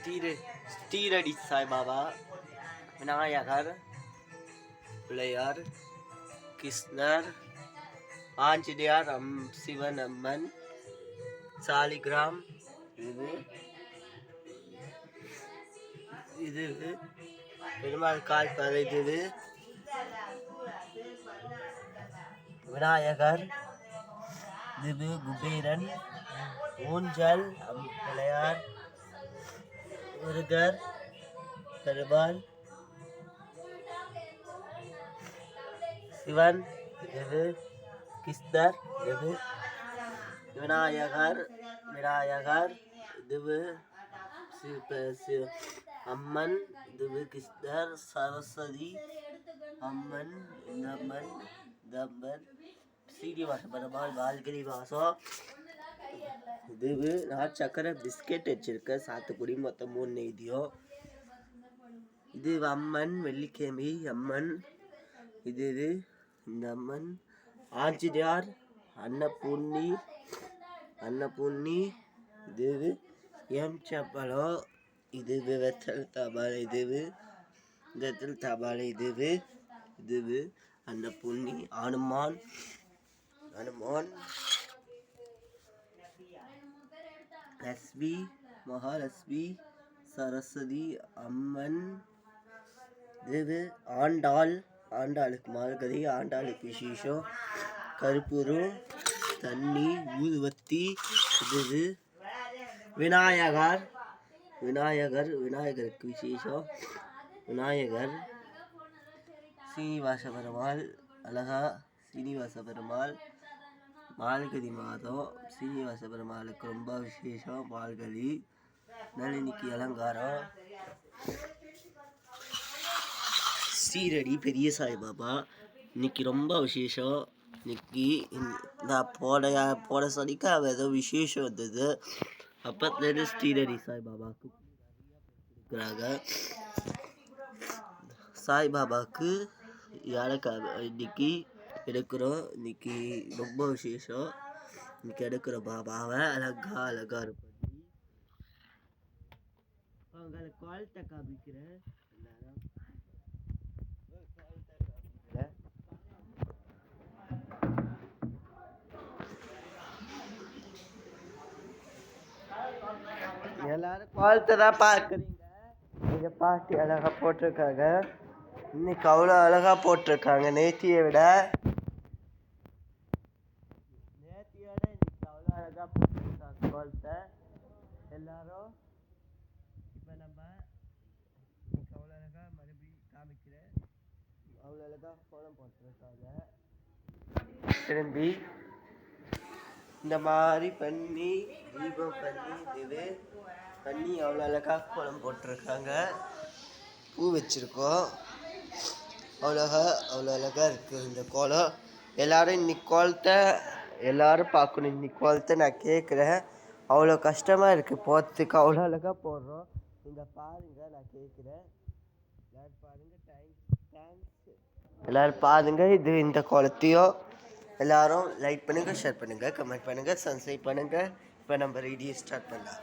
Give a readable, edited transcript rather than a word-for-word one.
ஸ்ரீரடி சாய்பாபா, விநாயகர், பிள்ளையார், கிருஷ்ணர், ஆஞ்சநேயர், சிவன், அம்மன், சாலிகிராம். இது பெருமாள் கால் பதித்தது, விநாயகர், இது குபேரன், ஊஞ்சல், பிள்ளையார், முருகர், பெருமாள், சிவன், இது கிருஷ்ணர், இது விநாயகர், இது அம்மன், இது கிருஷ்ணர், சரஸ்வதி அம்மன், தம்மன், சீனிவாச பெருமாள், வாழ்கிரி வாசம். இது நான் சக்கரை பிஸ்கெட் வச்சிருக்கேன், சாத்துக்குடி, மொத்தம் 3 நெய்தியம். இது அம்மன், வெள்ளிக்கிழமை அம்மன். இது இந்த அம்மன், ஆஞ்சநேயர், அன்னபூர்ணி. இது எம்சப்பழம், இது வெத்தல் தபால், இது வெத்தல் தபால், இது அன்னபூர்ணி, அனுமான், லட்சுமி, மகாலட்சுமி, சரஸ்வதி அம்மன். இது ஆண்டாளுக்கு மார்கழி, ஆண்டாளுக்கு விசேஷம், கருப்பூரம், தண்ணி, ஊதுவத்தி. இது விநாயகருக்கு விசேஷம், விநாயகர், சீனிவாச பெருமாள், அழகா சீனிவாச பெருமாள், மார்கழி மாதம் சீனிவாச பெருமாளுக்கு ரொம்ப விசேஷம், மார்கழி நளினிக்கு அலங்காரம். ஸ்ரீரடி பெரிய சாய்பாபா இன்னைக்கு ரொம்ப விசேஷம். இன்னைக்கு நான் போட சொல்லிக்க அவள் ஏதோ விசேஷம் வந்தது. அப்பத்துலேருந்து ஸ்ரீரடி சாய்பாபாவுக்கு கொடுக்குறாங்க. சாய்பாபாவுக்கு இன்னைக்கு எடுக்கிறோம். இன்னைக்கு ரொம்ப விசேஷம். இன்னைக்கு எடுக்கிற பாபாவை அழகா இருப்பது அவங்களை குவாலிட்ட காமிக்கிறேன். எல்லாரும் குவாலிட்ட தான் பார்க்குறீங்க. இந்த பாட்டி அழகா போட்டிருக்காங்க. இன்னைக்கு அவ்வளோ அழகா போட்டிருக்காங்க. நேத்தியை விட இன்னைக்கு அவ்வளோ அழகா போட்டிருக்காங்க குவாலிட்ட. எல்லாரும் இப்போ நம்ம இன்னைக்கு அவ்வளோ அழகா மறுபடியும் காமிக்கிறேன். அவ்வளோ அழகா கோலம் போட்டிருக்காங்க. திரும்பி இந்த மாதிரி பண்ணி தீபம் பண்ணி அவ்வளோ அழகா கோலம் போட்டிருக்காங்க. பூ வச்சுருக்கோம். அவ்வளோ அழகா இருக்குது இந்த கோலம். எல்லோரும் இன்னைக்கு கோலத்தை எல்லோரும் பார்க்கணும். இன்னைக்கு கோலத்தை நான் கேட்குறேன். அவ்வளோ கஷ்டமாக இருக்குது போகிறதுக்கு. அவ்வளோ அழகாக போடுறோம். நீங்கள் பாருங்கள், நான் கேட்குறேன். எல்லோரும் பாருங்கள். தேங்க்ஸ். எல்லோரும் பாருங்கள். இந்த கோலத்தையும் எல்லோரும் லைக் பண்ணுங்கள், ஷேர் பண்ணுங்கள், கமெண்ட் பண்ணுங்கள், சப்ஸ்கிரைப் பண்ணுங்கள். இப்போ நம்ம வீடியோ ஸ்டார்ட் பண்ணலாம்.